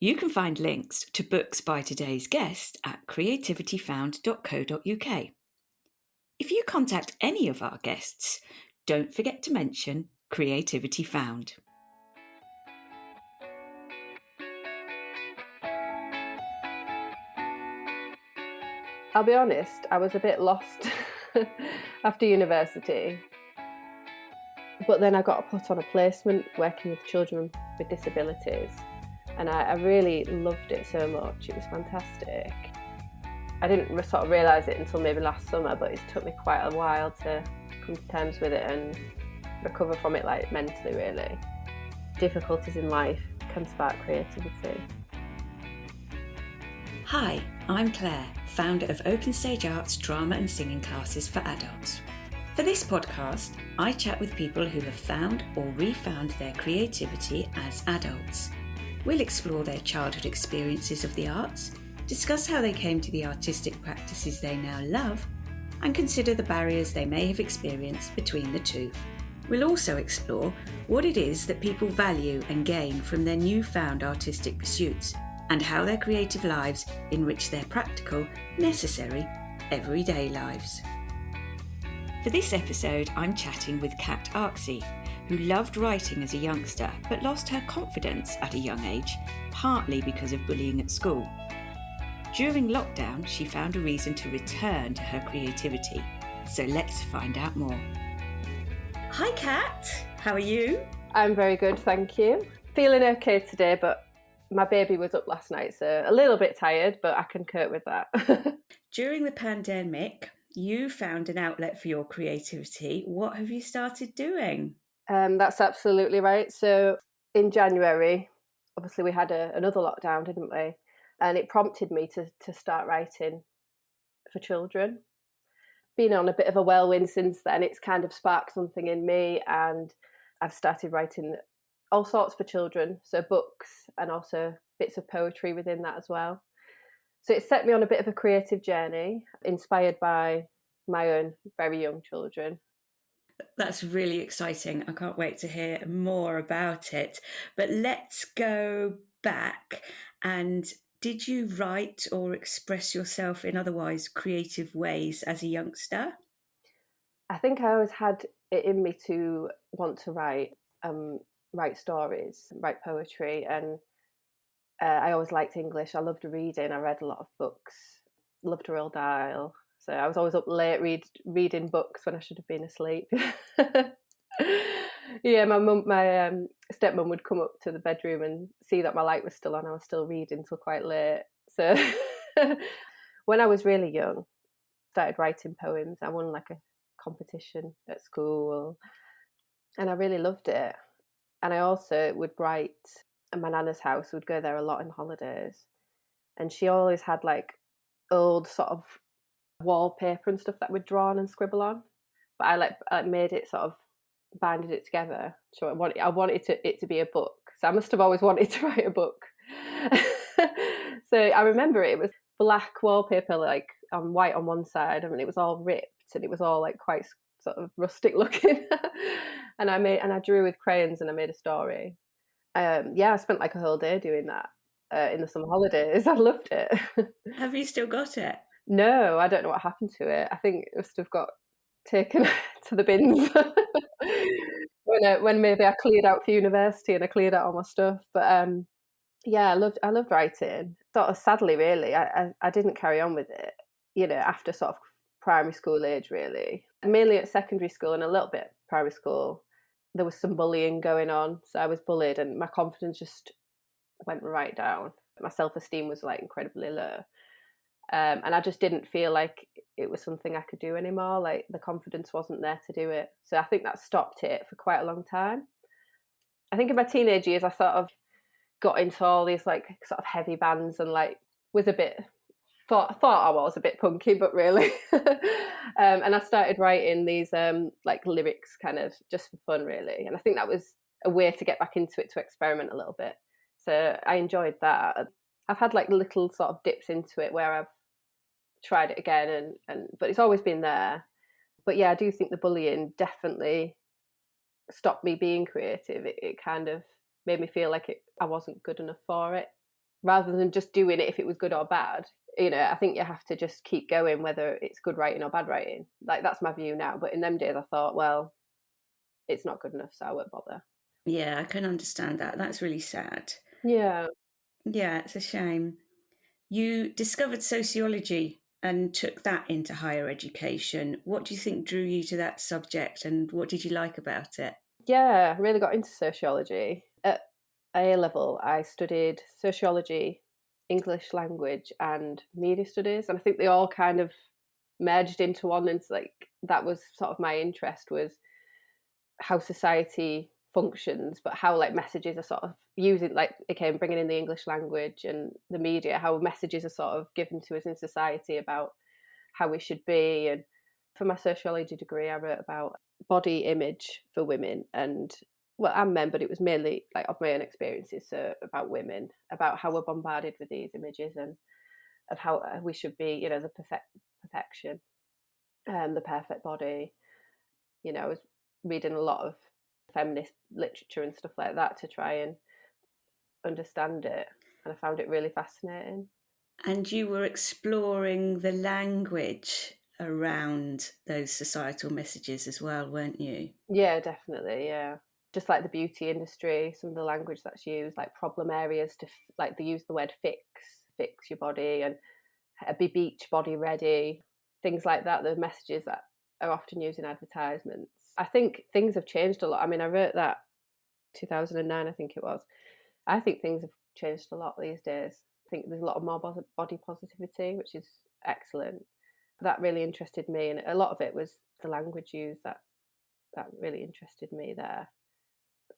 You can find links to books by today's guest at creativityfound.co.uk. If you contact any of our guests, don't forget to mention Creativity Found. I'll be honest, I was a bit lost after university. But then I got put on a placement working with children with disabilities, and I really loved it so much. It was fantastic. I didn't sort of realise it until maybe last summer, but it took me quite a while to come to terms with it and recover from it, like mentally, really. Difficulties in life can spark creativity. Hi, I'm Claire, founder of Open Stage Arts drama and singing classes for adults. For this podcast, I chat with people who have found or refound their creativity as adults. We'll explore their childhood experiences of the arts, discuss how they came to the artistic practices they now love, and consider the barriers they may have experienced between the two. We'll also explore what it is that people value and gain from their newfound artistic pursuits, and how their creative lives enrich their practical, necessary, everyday lives. For this episode, I'm chatting with Kat Arksey, who loved writing as a youngster but lost her confidence at a young age, partly because of bullying at school. During lockdown, she found a reason to return to her creativity. So let's find out more. Hi Kat, how are you? I'm very good, thank you. Feeling okay today, but my baby was up last night, so a little bit tired, but I can cope with that. During the pandemic, you found an outlet for your creativity. What have you started doing? That's absolutely right. So in January, obviously we had another lockdown, didn't we? And it prompted me to start writing for children. Been on a bit of a whirlwind since then. It's kind of sparked something in me, and I've started writing all sorts for children, so books and also bits of poetry within that as well. So it set me on a bit of a creative journey, inspired by my own very young children. That's really exciting. I can't wait to hear more about it. But let's go back. And did you write or express yourself in otherwise creative ways as a youngster? I think I always had it in me to want to write stories, write poetry, and I always liked English. I loved reading. I read a lot of books. Loved Roald Dahl. So I was always up late reading books when I should have been asleep. Yeah, my stepmom would come up to the bedroom and see that my light was still on. I was still reading till quite late. So when I was really young, started writing poems. I won like a competition at school, and I really loved it. And I also would write at my nana's house. Would go there a lot in holidays, and she always had like old sort of wallpaper and stuff that we'd drawn and scribble on. But I made it sort of binded it together. So I wanted it to be a book. So I must have always wanted to write a book. So I remember it was black wallpaper, like on white on one side. I mean, it was all ripped and it was all like quite sort of rustic looking. And I drew with crayons and I made a story. I spent like a whole day doing that in the summer holidays. I loved it. Have you still got it? No, I don't know what happened to it. I think it must have got taken to the bins when maybe I cleared out for university and I cleared out all my stuff. But I loved writing. Sort of sadly, really, I didn't carry on with it. After sort of primary school age, really. Mainly at secondary school and a little bit primary school, there was some bullying going on. So I was bullied, and my confidence just went right down. My self-esteem was like incredibly low. And I just didn't feel like it was something I could do anymore. Like the confidence wasn't there to do it. So I think that stopped it for quite a long time. I think in my teenage years, I sort of got into all these like sort of heavy bands and like was a bit, thought I was a bit punky, but really. And I started writing these like lyrics kind of just for fun, really. And I think that was a way to get back into it, to experiment a little bit. So I enjoyed that. I've had like little sort of dips into it where I've tried it again, but it's always been there. But yeah, I do think the bullying definitely stopped me being creative. It kind of made me feel like I wasn't good enough for it. rather than just doing it if it was good or bad. I think you have to just keep going, whether it's good writing or bad writing. Like, that's my view now. But in them days, I thought, well, it's not good enough, so I won't bother. Yeah, I can understand that. That's really sad. Yeah. Yeah, it's a shame. You discovered sociology and took that into higher education. What do you think drew you to that subject and what did you like about it? Yeah, I really got into sociology. At A level, I studied sociology, English language, and media studies, and I think they all kind of merged into one. And it's like that was sort of my interest, was how society functions, but how like messages are sort of using, like, again, bringing in the English language and the media, how messages are sort of given to us in society about how we should be. And for my sociology degree, I wrote about body image for women and, well, and men, but it was mainly like of my own experiences, so about women, about how we're bombarded with these images and of how we should be, the perfection, the perfect body. I was reading a lot of feminist literature and stuff like that to try and understand it, and I found it really fascinating. And you were exploring the language around those societal messages as well, weren't you? Yeah, definitely. Yeah, just like the beauty industry, some of the language that's used, like problem areas to like they use the word fix your body, and be beach body ready, things like that. The messages that are often used in advertisements. I think things have changed a lot. I mean, I wrote that 2009, I think it was. I think things have changed a lot these days. I think there's a lot of more body positivity, which is excellent. That really interested me, and a lot of it was the language used that really interested me there.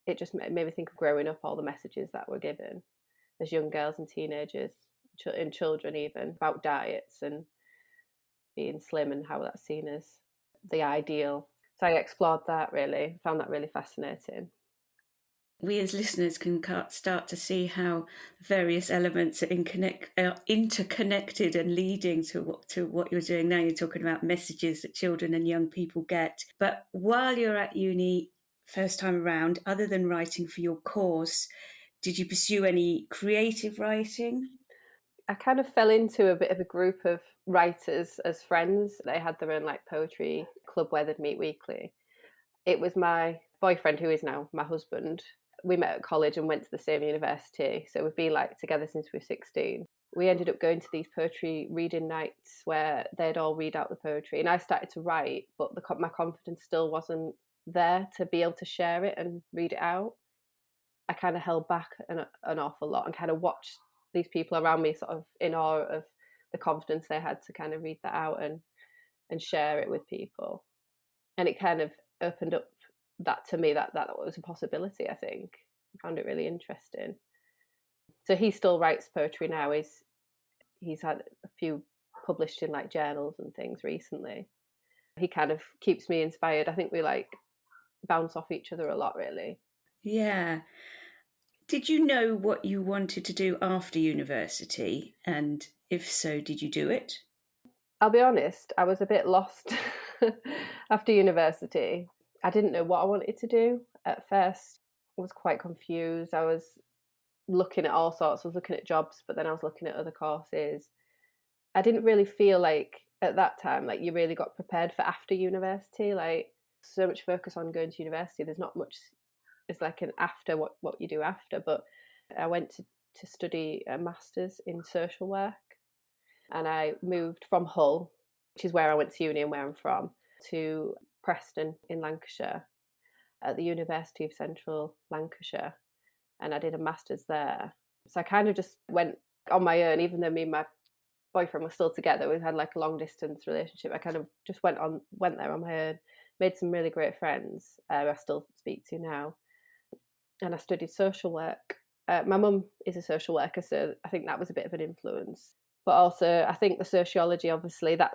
It just made me think of growing up, all the messages that were given as young girls and teenagers, and children even, about diets and being slim and how that's seen as the ideal. So I explored that, really, found that really fascinating. We as listeners can start to see how various elements are interconnected and leading to what you're doing now. You're talking about messages that children and young people get. But while you're at uni, first time around, other than writing for your course, did you pursue any creative writing? I kind of fell into a bit of a group of writers as friends. They had their own like poetry club where they'd meet weekly. It was my boyfriend, who is now my husband. We met at college and went to the same university. So we've been like together since we were 16. We ended up going to these poetry reading nights where they'd all read out the poetry. And I started to write, but my confidence still wasn't there to be able to share it and read it out. I kind of held back an awful lot and kind of watched these people around me sort of in awe of the confidence they had to kind of read that out and share it with people. And it kind of opened up that to me, that was a possibility. I think I found it really interesting. So he still writes poetry now. He's had a few published in like journals and things recently. He kind of keeps me inspired. I think we like bounce off each other a lot, really. Yeah. Did you know what you wanted to do after university? And if so, did you do it? I'll be honest, I was a bit lost after university. I didn't know what I wanted to do at first. I was quite confused. I was looking at all sorts. I was looking at jobs, but then I was looking at other courses. I didn't really feel like at that time like you really got prepared for after university. Like, so much focus on going to university. There's not much. It's like an after what you do after. But I went to study a master's in social work, and I moved from Hull, which is where I went to uni and where I'm from, to Preston in Lancashire at the University of Central Lancashire, and I did a master's there. So I kind of just went on my own, even though me and my boyfriend were still together. We had like a long distance relationship. I kind of just went there on my own, made some really great friends I still speak to now, and I studied social work. My mum is a social worker, so I think that was a bit of an influence. But also, I think the sociology, obviously, that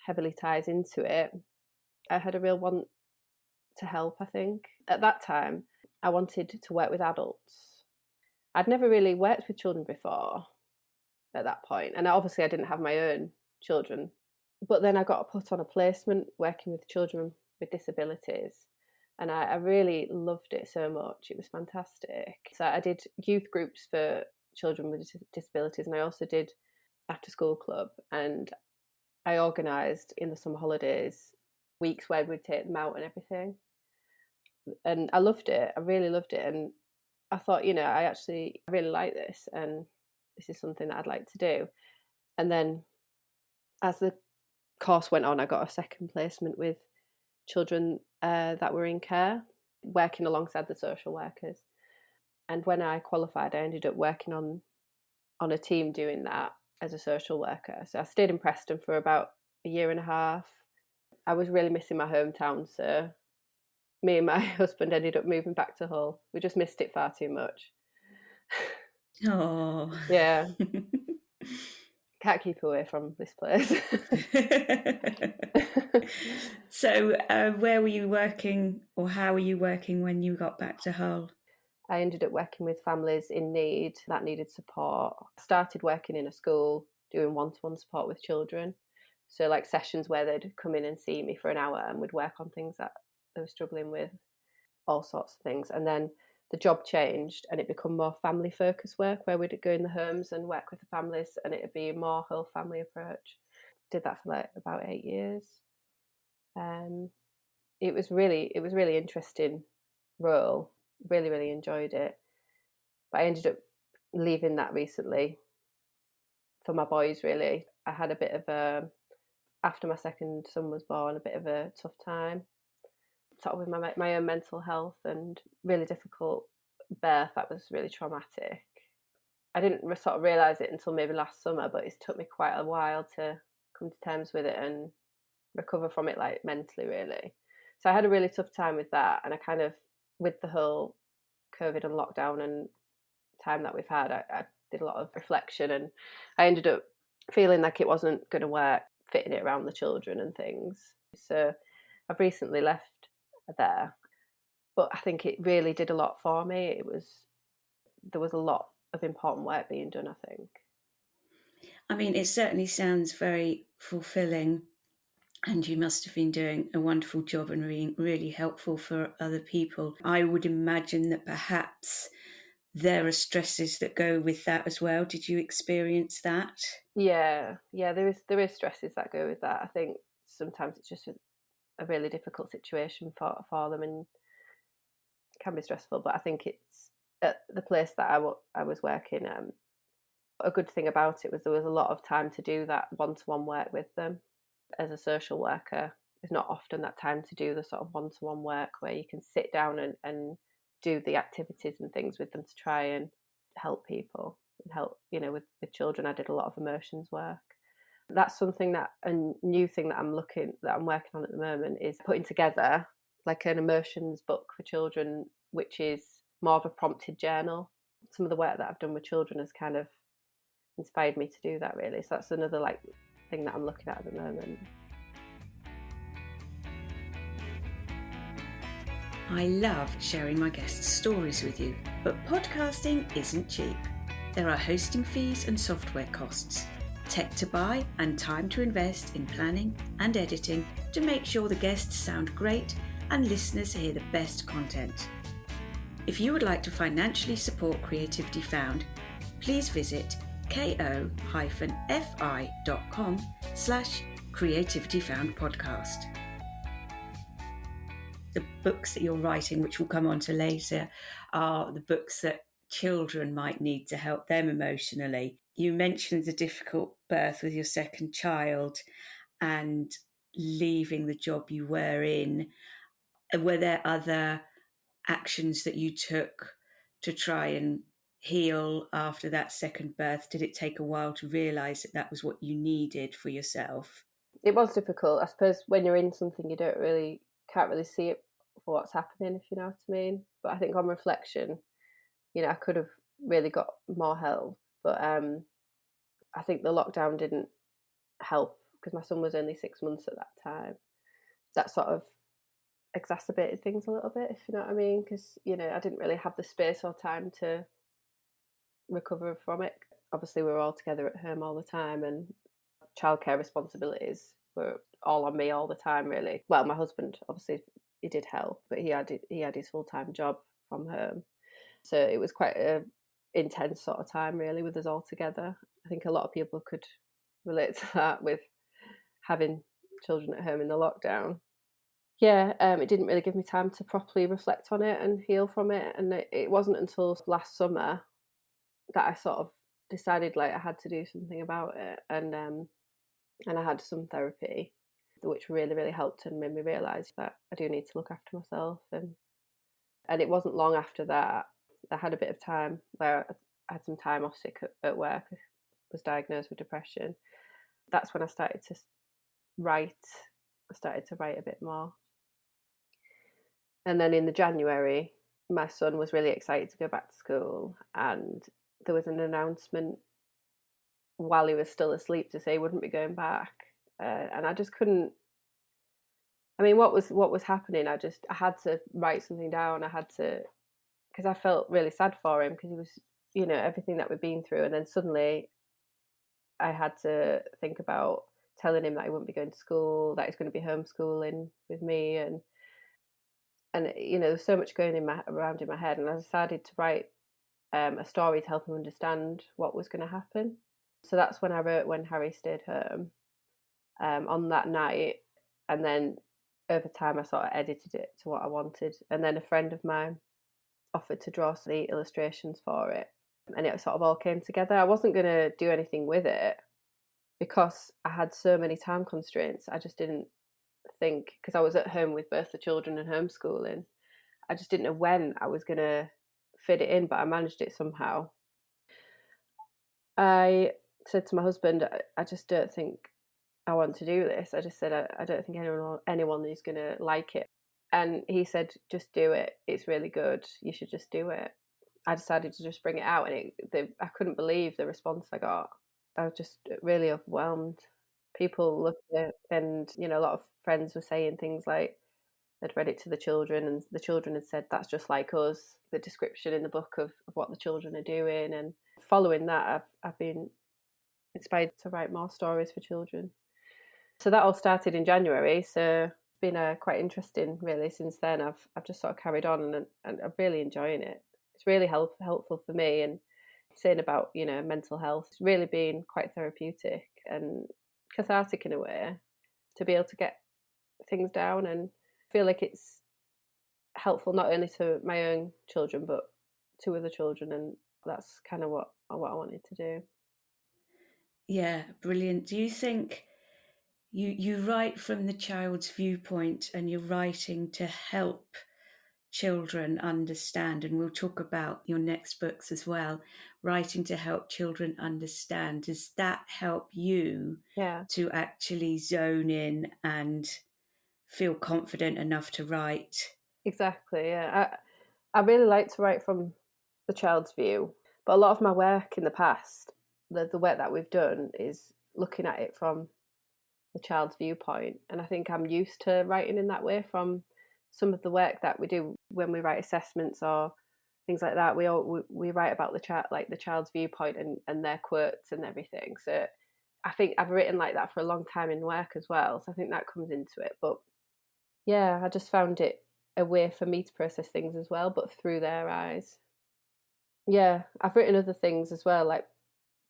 heavily ties into it. I had a real want to help, I think. At that time, I wanted to work with adults. I'd never really worked with children before at that point, and obviously I didn't have my own children. But then I got put on a placement working with children with disabilities, and I really loved it so much. It was fantastic. So I did youth groups for children with disabilities, and I also did after school club, and I organised in the summer holidays weeks where we'd take them out and everything. And I loved it. I really loved it. And I thought, I really like this, and this is something that I'd like to do. And then as the course went on, I got a second placement with children that were in care, working alongside the social workers. And when I qualified, I ended up working on a team doing that as a social worker. So I stayed in Preston for about a year and a half. I was really missing my hometown, so me and my husband ended up moving back to Hull. We just missed it far too much. Oh. Yeah. Can't keep away from this place. So where were you working, or how were you working when you got back to Hull? I ended up working with families in need that needed support. I started working in a school doing one-to-one support with children. So like sessions where they'd come in and see me for an hour and we'd work on things that they were struggling with, all sorts of things. And then the job changed and it became more family focused work, where we'd go in the homes and work with the families, and it'd be a more whole family approach. Did that for like about 8 years. It was really interesting role. Really, really enjoyed it. But I ended up leaving that recently for my boys, really. I had a bit of after my second son was born, a bit of a tough time, sort of with my own mental health, and really difficult birth that was really traumatic. I didn't sort of realise it until maybe last summer, but it's took me quite a while to come to terms with it and recover from it, like mentally, really. So I had a really tough time with that, and I kind of, with the whole COVID and lockdown and time that we've had, I did a lot of reflection, and I ended up feeling like it wasn't going to work, fitting it around the children and things. So I've recently left there, but I think it really did a lot for me. There was a lot of important work being done, I think. I mean, it certainly sounds very fulfilling, and you must have been doing a wonderful job and being really helpful for other people. I would imagine that perhaps there are stresses that go with that as well. Did you experience that? Yeah, there is stresses that go with that. I think sometimes it's just a really difficult situation for them, and it can be stressful. But I think it's at the place that I was working. A good thing about it was there was a lot of time to do that one-to-one work with them. As a social worker, there's not often that time to do the sort of one-to-one work where you can sit down and do the activities and things with them to try and help people and help, with children. I did a lot of emotions work. That's something that a new thing that I'm working on at the moment is putting together like an emotions book for children, which is more of a prompted journal. Some of the work that I've done with children has kind of inspired me to do that, really. So that's another thing that I'm looking at the moment. I love sharing my guests' stories with you, but podcasting isn't cheap. There are hosting fees and software costs, tech to buy, and time to invest in planning and editing to make sure the guests sound great and listeners hear the best content. If you would like to financially support Creativity Found, please visit ko-fi.com/creativityfoundpodcast. The books that you're writing, which we'll come on to later, are the books that children might need to help them emotionally. You mentioned the difficult birth with your second child and leaving the job you were in. Were there other actions that you took to try and heal after that second birth? Did it take a while to realise that that was what you needed for yourself? It was difficult. I suppose when you're in something, you can't really see it for what's happening, if you know what I mean. But I think on reflection, I could have really got more help. But I think the lockdown didn't help because my son was only 6 months at that time. That sort of exacerbated things a little bit, if you know what I mean, because I didn't really have the space or time to recover from it. Obviously we were all together at home all the time, and childcare responsibilities were all on me all the time, really. Well, my husband, obviously, he did help, but he had his full-time job from home, so it was quite a intense sort of time really with us all together. I think a lot of people could relate to that with having children at home in the lockdown. Yeah, it didn't really give me time to properly reflect on it and heal from it. And it wasn't until last summer that I sort of decided like I had to do something about it. And I had some therapy, which really, really helped and made me realise that I do need to look after myself. And it wasn't long after that I had a bit of time where I had some time off sick at work. I was diagnosed with depression. That's when I started to write. I started to write a bit more. And then in the January, my son was really excited to go back to school, and there was an announcement while he was still asleep to say he wouldn't be going back. And I just couldn't. I mean, what was happening? I had to write something down. I had to, because I felt really sad for him because he was, everything that we'd been through, and then suddenly I had to think about telling him that he wouldn't be going to school, that he's going to be homeschooling with me, and there's so much going around in my head, and I decided to write a story to help him understand what was going to happen. So that's when I wrote When Harry Stayed Home on that night, and then over time I sort of edited it to what I wanted, and then a friend of mine offered to draw the illustrations for it, and it sort of all came together. I wasn't going to do anything with it because I had so many time constraints. I just didn't think, because I was at home with both the children and homeschooling, I just didn't know when I was going to fit it in, but I managed it somehow. I said to my husband, I just don't think I want to do this. I just said, I don't think anyone is going to like it. And he said, just do it. It's really good. You should just do it. I decided to just bring it out, and I couldn't believe the response I got. I was just really overwhelmed. People loved it, and a lot of friends were saying things like they'd read it to the children, and the children had said, that's just like us, the description in the book of what the children are doing. And following that, I've been inspired to write more stories for children. So that all started in January, so it's been quite interesting really since then. I've just sort of carried on, and I'm really enjoying it. It's really helpful for me, and saying about mental health, it's really been quite therapeutic and cathartic in a way to be able to get things down, and feel like it's helpful not only to my own children but to other children, and that's kind of what I wanted to do. Yeah, brilliant. Do you think you write from the child's viewpoint, and you're writing to help children understand, and we'll talk about your next books as well, writing to help children understand? Does that help you to actually zone in and feel confident enough to write? Exactly, yeah. I really like to write from the child's view, but a lot of my work in the past, the work that we've done, is looking at it from the child's viewpoint, and I think I'm used to writing in that way from some of the work that we do when we write assessments or things like that. We write about the child, like the child's viewpoint, and their quotes and everything. So I think I've written like that for a long time in work as well, so I think that comes into it. But yeah, I just found it a way for me to process things as well, but through their eyes. Yeah, I've written other things as well, like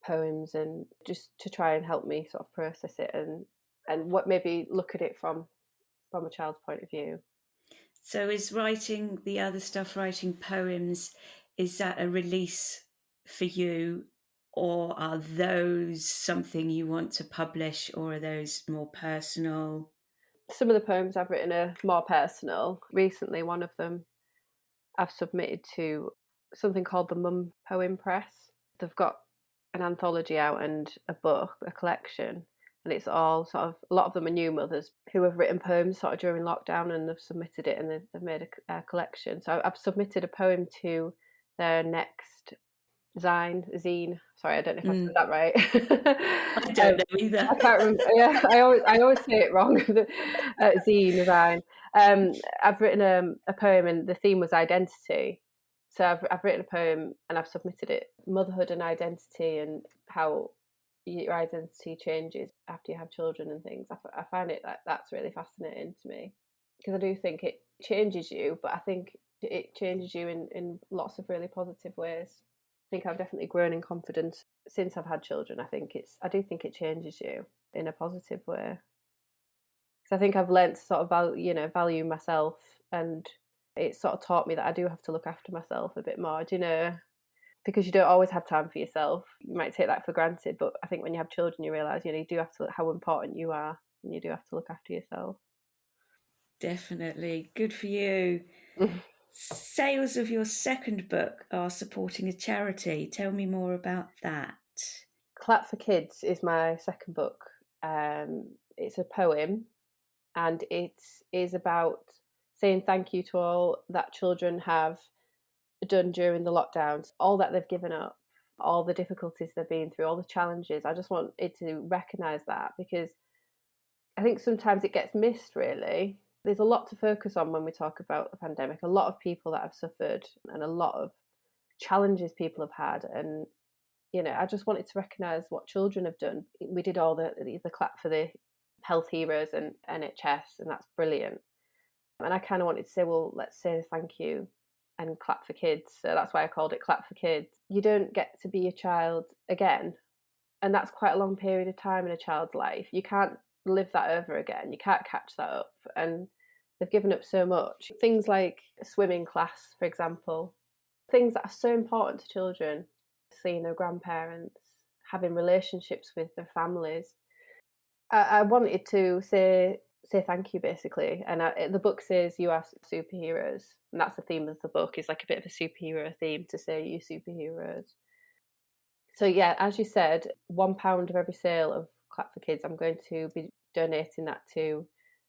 poems, and just to try and help me sort of process it, and what maybe look at it from a child's point of view. So is writing the other stuff, writing poems, is that a release for you, or are those something you want to publish, or are those more personal? Some of the poems I've written are more personal. Recently, one of them I've submitted to something called the Mum Poem Press. They've got an anthology out and a book, a collection, and it's all sort of, a lot of them are new mothers who have written poems sort of during lockdown, and they've submitted it, and they've made a collection. So I've submitted a poem to their next zine. Sorry, I don't know if I said that right. I don't know either. I can't remember. Yeah, I always say it wrong. Zine. I've written a poem, and the theme was identity. So I've written a poem and I've submitted it. Motherhood and identity, and how your identity changes after you have children and things. I find it that's really fascinating to me, because I do think it changes you, but I think it changes you in lots of really positive ways. think I've definitely grown in confidence since I've had children. I do think it changes you in a positive way. Because I think I've learnt to sort of value myself, and it sort of taught me that I do have to look after myself a bit more, because you don't always have time for yourself. You might take that for granted, but I think when you have children, you realise, you do have to, how important you are, and you do have to look after yourself. Definitely. Good for you. Sales of your second book are supporting a charity. Tell me more about that. Clap for Kids is my second book. It's a poem, and it is about saying thank you to all that children have done during the lockdowns, all that they've given up, all the difficulties they've been through, all the challenges. I just want it to recognise that, because I think sometimes it gets missed, really. There's a lot to focus on when we talk about the pandemic, a lot of people that have suffered and a lot of challenges people have had. And, I just wanted to recognise what children have done. We did all the clap for the health heroes and NHS, and that's brilliant. And I kind of wanted to say, well, let's say thank you and clap for kids. So that's why I called it Clap for Kids. You don't get to be a child again. And that's quite a long period of time in a child's life. You can't live that over again. You can't catch that up. And they've given up so much. Things like swimming class, for example, things that are so important to children, seeing their grandparents, having relationships with their families. I wanted to say thank you, basically. And the book says you are superheroes, and that's the theme of the book. It's like a bit of a superhero theme, to say you superheroes. So yeah, as you said, £1 of every sale of Clap for Kids, I'm going to be donating that to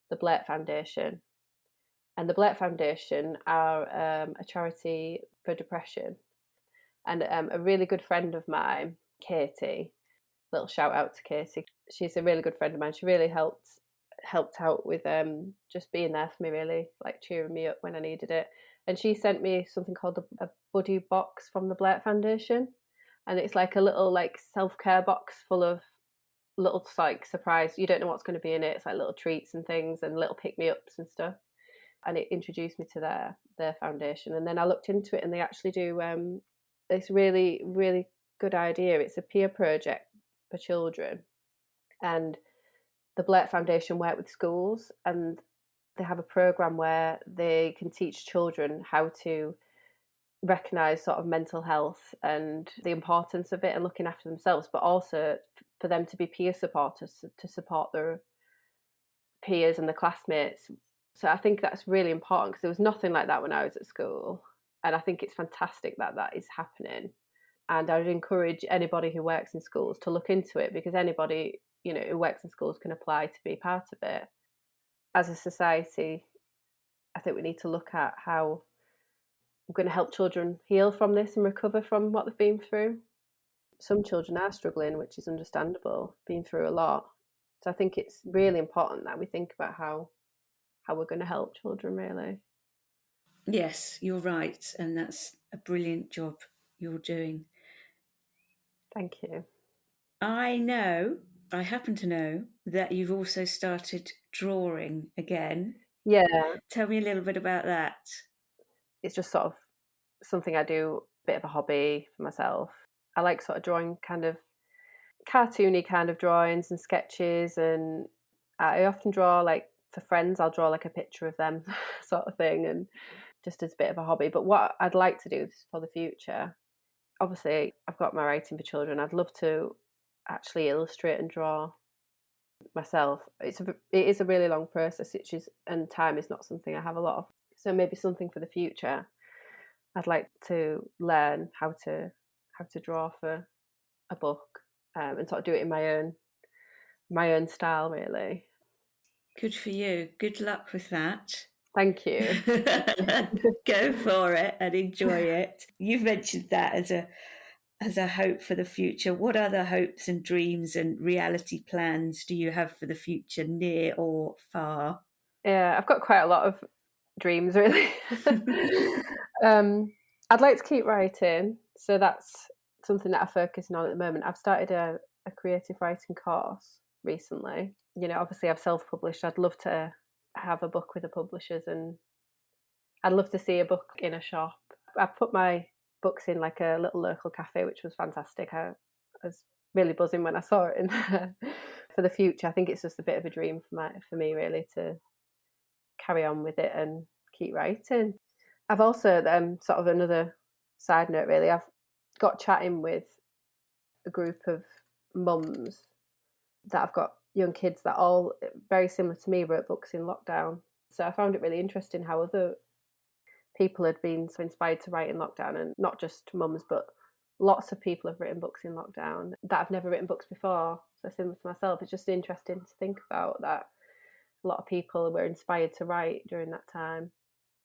the Pallet Foundation. And the Pallet Foundation are a charity for depression. And a really good friend of mine, Katie, little shout out to Katie. She's a really good friend of mine. She really helped out with just being there for me, really, like cheering me up when I needed it. And she sent me something called a buddy box from the Pallet Foundation. And it's like a little self-care box full of little surprise. You don't know what's going to be in it. It's like little treats and things and little pick-me-ups and stuff. And it introduced me to their foundation. And then I looked into it, and they actually do this really, really good idea. It's a peer project for children. And the Pallet Foundation work with schools, and they have a programme where they can teach children how to recognise sort of mental health and the importance of it and looking after themselves, but also for them to be peer supporters, to support their peers and the classmates. So I think that's really important, because there was nothing like that when I was at school. And I think it's fantastic that that is happening. And I would encourage anybody who works in schools to look into it, because anybody, who works in schools can apply to be part of it. As a society, I think we need to look at how we're going to help children heal from this and recover from what they've been through. Some children are struggling, which is understandable, been through a lot. So I think it's really important that we think about how we're going to help children, really. Yes, you're right. And that's a brilliant job you're doing. Thank you. I happen to know that you've also started drawing again. Yeah. Tell me a little bit about that. It's just sort of something I do, a bit of a hobby for myself. I like sort of drawing kind of cartoony kind of drawings and sketches, and I often draw for friends. I'll draw a picture of them sort of thing, and just as a bit of a hobby. But what I'd like to do for the future, obviously I've got my writing for children. I'd love to actually illustrate and draw myself. It is a really long process, and time is not something I have a lot of. So maybe something for the future. I'd like to learn how to draw for a book, and sort of do it in my own style, really. Good for you. Good luck with that. Thank you. Go for it and enjoy it. You've mentioned that as a hope for the future. What other hopes and dreams and reality plans do you have for the future, near or far? Yeah, I've got quite a lot of dreams, really. I'd like to keep writing, so that's something that I'm focusing on at the moment. I've started a creative writing course recently. Obviously I've self-published. I'd love to have a book with the publishers, and I'd love to see a book in a shop. I put my books in like a little local cafe, which was fantastic. I was really buzzing when I saw it. And for the future, I think it's just a bit of a dream for me really to carry on with it and keep writing. I've also sort of another side note really. I've got chatting with a group of mums that I've got young kids that all very similar to me wrote books in lockdown. So I found it really interesting how other people had been so inspired to write in lockdown, and not just mums, but lots of people have written books in lockdown that have never written books before. So similar to myself, it's just interesting to think about that a lot of people were inspired to write during that time.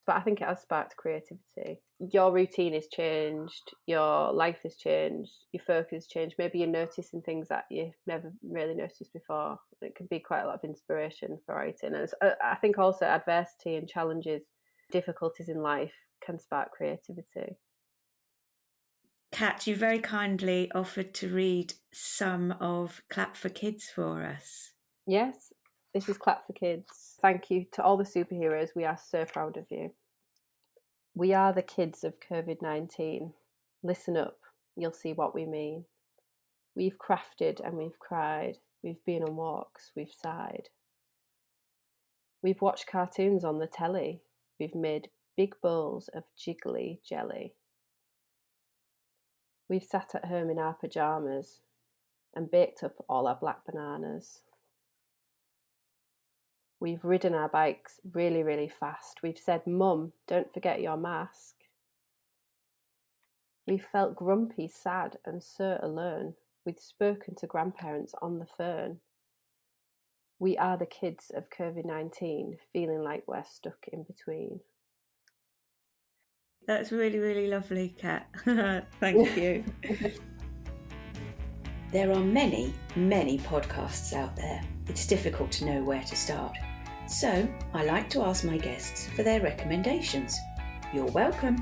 But I think it has sparked creativity. Your routine has changed, your life has changed, your focus has changed. Maybe you're noticing things that you've never really noticed before. It can be quite a lot of inspiration for writing. And I think also adversity and challenges, difficulties in life can spark creativity. Kat, you very kindly offered to read some of Clap for Kids for us. Yes, this is Clap for Kids. Thank you to all the superheroes. We are so proud of you. We are the kids of COVID-19. Listen up, you'll see what we mean. We've crafted and we've cried. We've been on walks, we've sighed. We've watched cartoons on the telly. We've made big bowls of jiggly jelly. We've sat at home in our pyjamas and baked up all our black bananas. We've ridden our bikes really, really fast. We've said, "Mum, don't forget your mask." We've felt grumpy, sad, and so alone. We've spoken to grandparents on the phone. We are the kids of COVID-19, feeling like we're stuck in between. That's really, really lovely, Kat. Thank you. There are many, many podcasts out there. It's difficult to know where to start. So I like to ask my guests for their recommendations. You're welcome.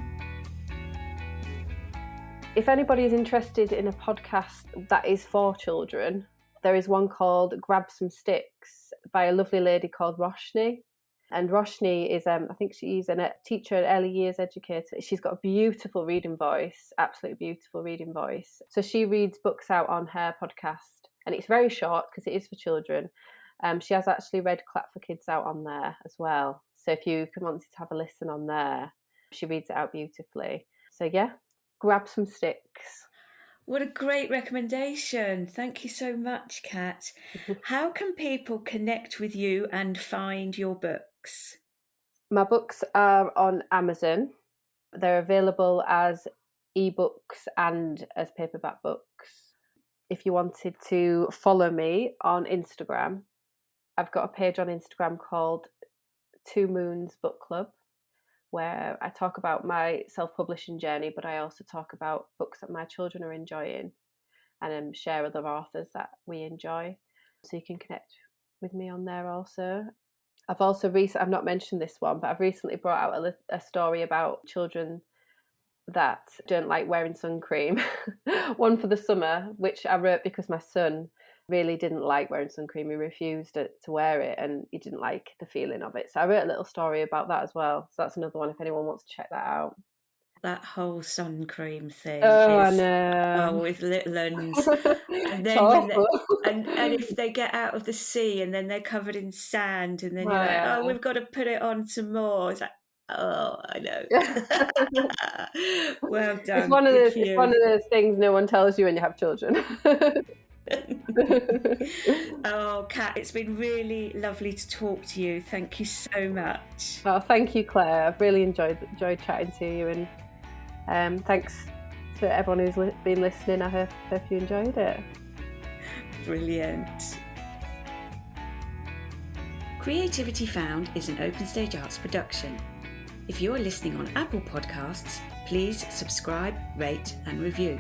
If anybody is interested in a podcast that is for children, there is one called Grab Some Sticks by a lovely lady called Roshni. And Roshni is, I think she's a teacher and early years educator. She's got a beautiful reading voice, absolutely beautiful reading voice. So she reads books out on her podcast, and it's very short because it is for children. She has actually read Clap for Kids out on there as well. So if you wanted to have a listen on there, she reads it out beautifully. So yeah, grab some sticks. What a great recommendation. Thank you so much, Kat. How can people connect with you and find your books? My books are on Amazon. They're available as ebooks and as paperback books. If you wanted to follow me on Instagram, I've got a page on Instagram called 2 Moons Book Club, where I talk about my self-publishing journey, but I also talk about books that my children are enjoying and share other authors that we enjoy. So you can connect with me on there also. I've also I've not mentioned this one, but I've recently brought out a story about children that don't like wearing sun cream. One for the summer, which I wrote because my son really didn't like wearing sun cream. He refused to wear it and he didn't like the feeling of it. So I wrote a little story about that as well. So that's another one if anyone wants to check that out. That whole sun cream thing I is know. with little uns. And then and if they get out of the sea and then they're covered in sand and then you're like, oh, we've got to put it on some more. It's like, oh, I know. Well done. It's one of those things no one tells you when you have children. Oh, Kat, it's been really lovely to talk to you. Thank you so much. Oh, thank you, Claire. I've really enjoyed chatting to you, and thanks to everyone who's been listening. I hope you enjoyed it. Brilliant. Creativity Found is an Open Stage Arts production. If you're listening on Apple Podcasts, please subscribe, rate and review.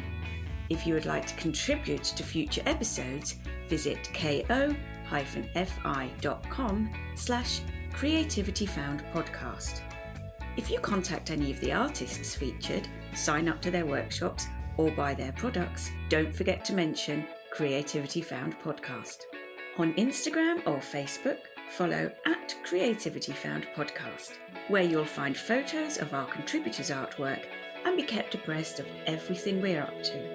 If you would like to contribute to future episodes, visit ko-fi.com/creativityfoundpodcast. If you contact any of the artists featured, sign up to their workshops or buy their products, don't forget to mention Creativity Found Podcast. On Instagram or Facebook, follow @Creativity Found Podcast, where you'll find photos of our contributors' artwork and be kept abreast of everything we're up to.